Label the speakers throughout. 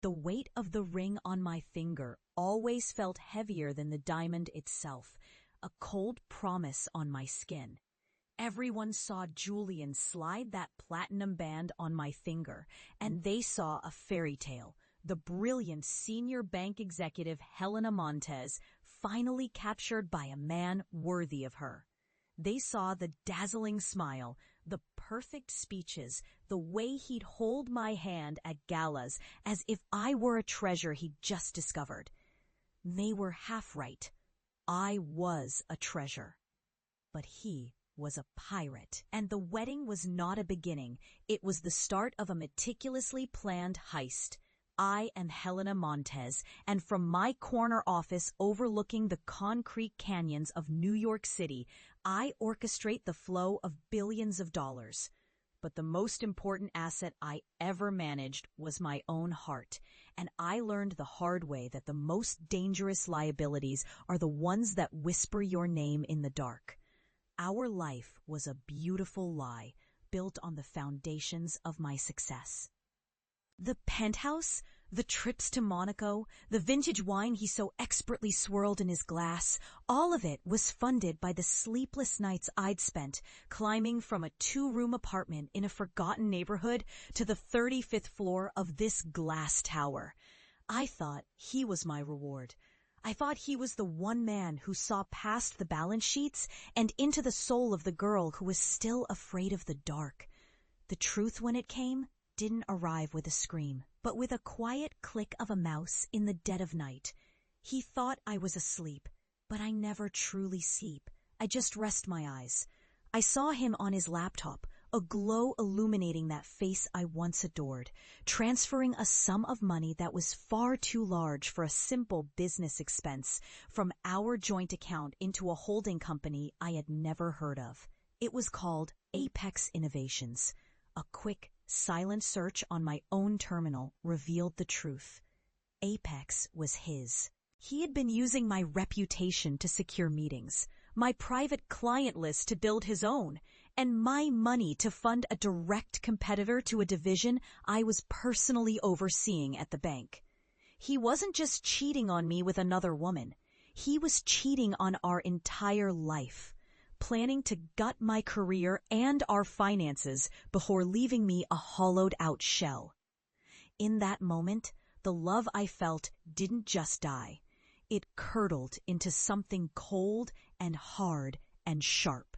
Speaker 1: The weight of the ring on my finger always felt heavier than the diamond itself, a cold promise on my skin. Everyone saw Julian slide that platinum band on my finger, and they saw a fairy tale. The brilliant senior bank executive Helena Montez finally captured by a man worthy of her. They saw the dazzling smile, the perfect speeches, the way he'd hold my hand at galas as if I were a treasure he'd just discovered. They were half right. I was a treasure. But he was a pirate. And the wedding was not a beginning. It was the start of a meticulously planned heist. I am Helena Montez, and from my corner office overlooking the concrete canyons of New York City, I orchestrate the flow of billions of dollars. But the most important asset I ever managed was my own heart, and I learned the hard way that the most dangerous liabilities are the ones that whisper your name in the dark. Our life was a beautiful lie, built on the foundations of my success. The penthouse, the trips to Monaco, the vintage wine he so expertly swirled in his glass, all of it was funded by the sleepless nights I'd spent climbing from a 2-room apartment in a forgotten neighborhood to the 35th floor of this glass tower. I thought he was my reward. I thought he was the one man who saw past the balance sheets and into the soul of the girl who was still afraid of the dark. The truth, when it came, didn't arrive with a scream, but with a quiet click of a mouse in the dead of night. He thought I was asleep, but I never truly sleep. I just rest my eyes. I saw him on his laptop, a glow illuminating that face I once adored, transferring a sum of money that was far too large for a simple business expense from our joint account into a holding company I had never heard of. It was called Apex Innovations. A quick, silent search on my own terminal revealed the truth. Apex was his. He had been using my reputation to secure meetings, my private client list to build his own, and my money to fund a direct competitor to a division I was personally overseeing at the bank. He wasn't just cheating on me with another woman. He was cheating on our entire life, planning to gut my career and our finances before leaving me a hollowed-out shell. In that moment, the love I felt didn't just die. It curdled into something cold and hard and sharp.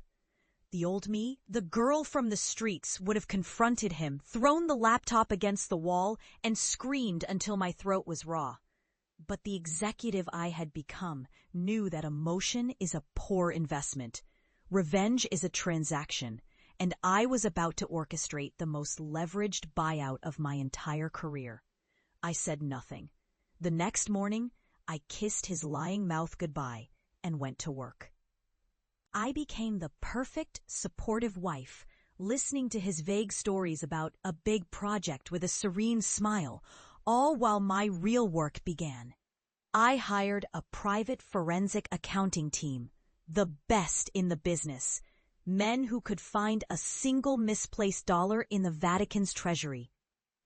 Speaker 1: The old me, the girl from the streets, would have confronted him, thrown the laptop against the wall, and screamed until my throat was raw. But the executive I had become knew that emotion is a poor investment. Revenge is a transaction, and I was about to orchestrate the most leveraged buyout of my entire career. I said nothing. The next morning, I kissed his lying mouth goodbye and went to work. I became the perfect, supportive wife, listening to his vague stories about a big project with a serene smile, all while my real work began. I hired a private forensic accounting team, the best in the business, men who could find a single misplaced dollar in the Vatican's treasury.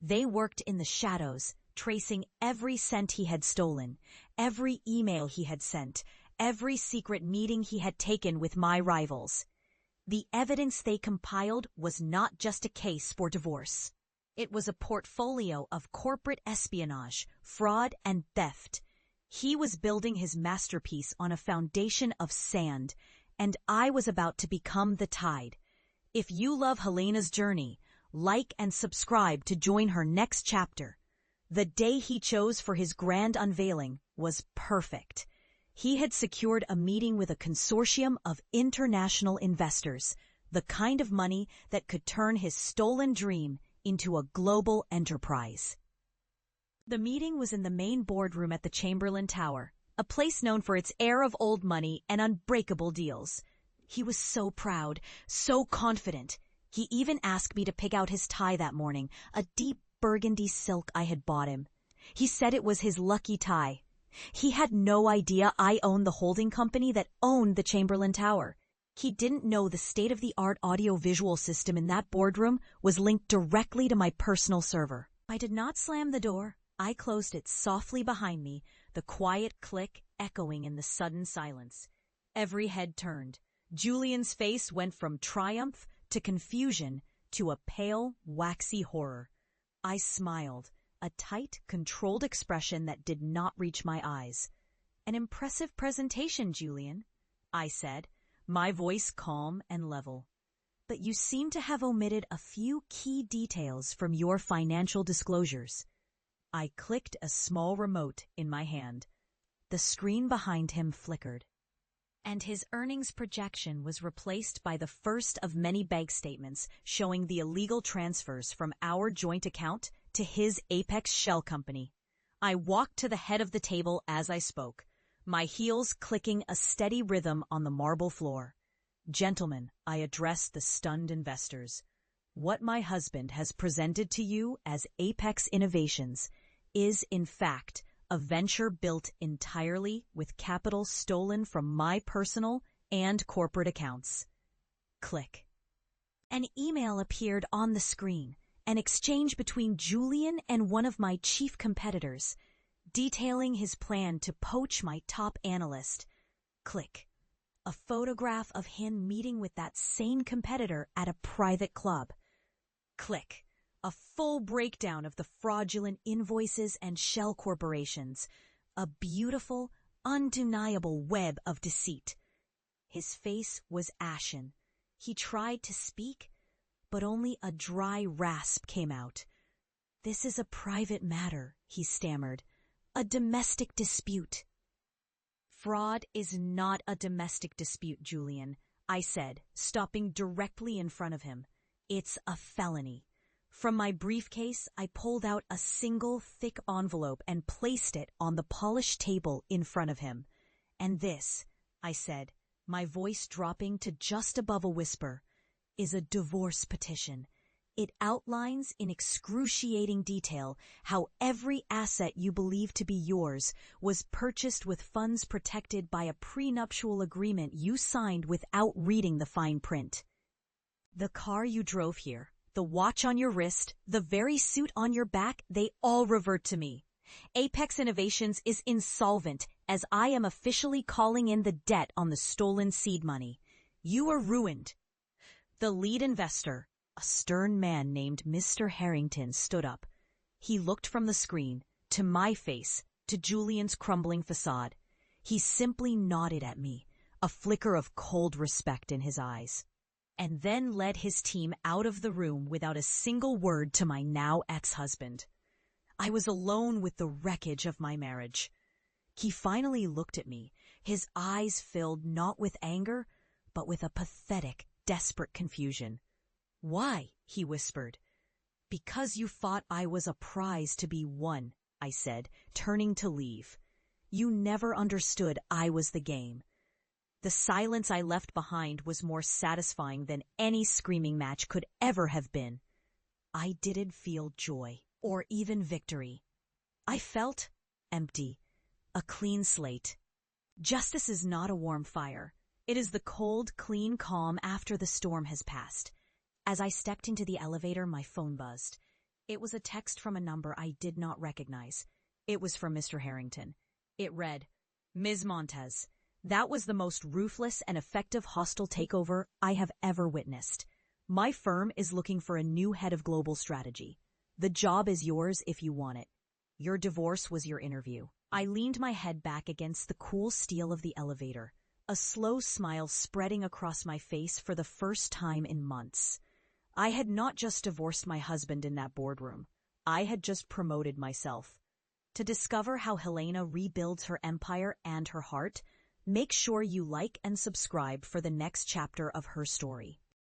Speaker 1: They worked in the shadows, tracing every cent he had stolen, every email he had sent, every secret meeting he had taken with my rivals. The evidence they compiled was not just a case for divorce. It was a portfolio of corporate espionage, fraud, and theft. He was building his masterpiece on a foundation of sand, and I was about to become the tide. If you love Helena's journey, like and subscribe to join her next chapter. The day he chose for his grand unveiling was perfect. He had secured a meeting with a consortium of international investors, the kind of money that could turn his stolen dream into a global enterprise. The meeting was in the main boardroom at the Chamberlain Tower, a place known for its air of old money and unbreakable deals. He was so proud, so confident. He even asked me to pick out his tie that morning, a deep burgundy silk I had bought him. He said it was his lucky tie. He had no idea I owned the holding company that owned the Chamberlain Tower. He didn't know the state-of-the-art audio-visual system in that boardroom was linked directly to my personal server. I did not slam the door. I closed it softly behind me, the quiet click echoing in the sudden silence. Every head turned. Julian's face went from triumph to confusion to a pale, waxy horror. I smiled, a tight, controlled expression that did not reach my eyes. "An impressive presentation, Julian," I said, my voice calm and level. "But you seem to have omitted a few key details from your financial disclosures." I clicked a small remote in my hand. The screen behind him flickered, and his earnings projection was replaced by the first of many bank statements showing the illegal transfers from our joint account to his Apex shell company. I walked to the head of the table as I spoke, my heels clicking a steady rhythm on the marble floor. "Gentlemen," I addressed the stunned investors, "what my husband has presented to you as Apex Innovations is, in fact, a venture built entirely with capital stolen from my personal and corporate accounts." Click. An email appeared on the screen, an exchange between Julian and one of my chief competitors, detailing his plan to poach my top analyst. Click. A photograph of him meeting with that same competitor at a private club. Click. A full breakdown of the fraudulent invoices and shell corporations. A beautiful, undeniable web of deceit. His face was ashen. He tried to speak, but only a dry rasp came out. "This is a private matter," he stammered. "A domestic dispute." "Fraud is not a domestic dispute, Julian," I said, stopping directly in front of him. "It's a felony." From my briefcase, I pulled out a single thick envelope and placed it on the polished table in front of him. "And this," I said, my voice dropping to just above a whisper, "is a divorce petition. It outlines in excruciating detail how every asset you believe to be yours was purchased with funds protected by a prenuptial agreement you signed without reading the fine print. The car you drove here, the watch on your wrist, the very suit on your back, they all revert to me. Apex Innovations is insolvent, as I am officially calling in the debt on the stolen seed money. You are ruined." The lead investor, a stern man named Mr. Harrington, stood up. He looked from the screen, to my face, to Julian's crumbling facade. He simply nodded at me, a flicker of cold respect in his eyes, and then led his team out of the room without a single word to my now ex-husband. I was alone with the wreckage of my marriage. He finally looked at me, his eyes filled not with anger, but with a pathetic, desperate confusion. "Why?" he whispered. "Because you thought I was a prize to be won," I said, turning to leave. "You never understood I was the game." The silence I left behind was more satisfying than any screaming match could ever have been. I didn't feel joy or even victory. I felt empty, a clean slate. Justice is not a warm fire. It is the cold, clean calm after the storm has passed. As I stepped into the elevator, my phone buzzed. It was a text from a number I did not recognize. It was from Mr. Harrington. It read, "Ms. Montez, that was the most ruthless and effective hostile takeover I have ever witnessed. My firm is looking for a new head of global strategy. The job is yours if you want it. Your divorce was your interview." I leaned my head back against the cool steel of the elevator, a slow smile spreading across my face for the first time in months. I had not just divorced my husband in that boardroom. I had just promoted myself. To discover how Helena rebuilds her empire and her heart, make sure you like and subscribe for the next chapter of her story.